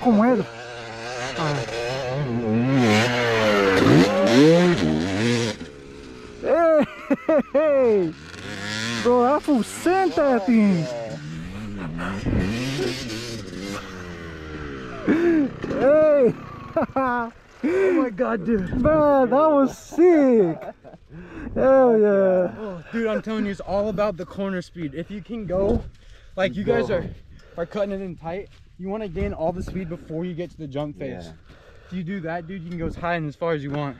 Com moeda? Hey! Bro, that fool sent that thing! Hey! Oh my god, dude. Man, that was sick! Hell yeah! Oh, dude, I'm telling you, it's all about the corner speed. If you can go, like you guys are cutting it in tight, you want to gain all the speed before you get to the jump phase. Yeah. If you do that, dude, you can go as high and as far as you want.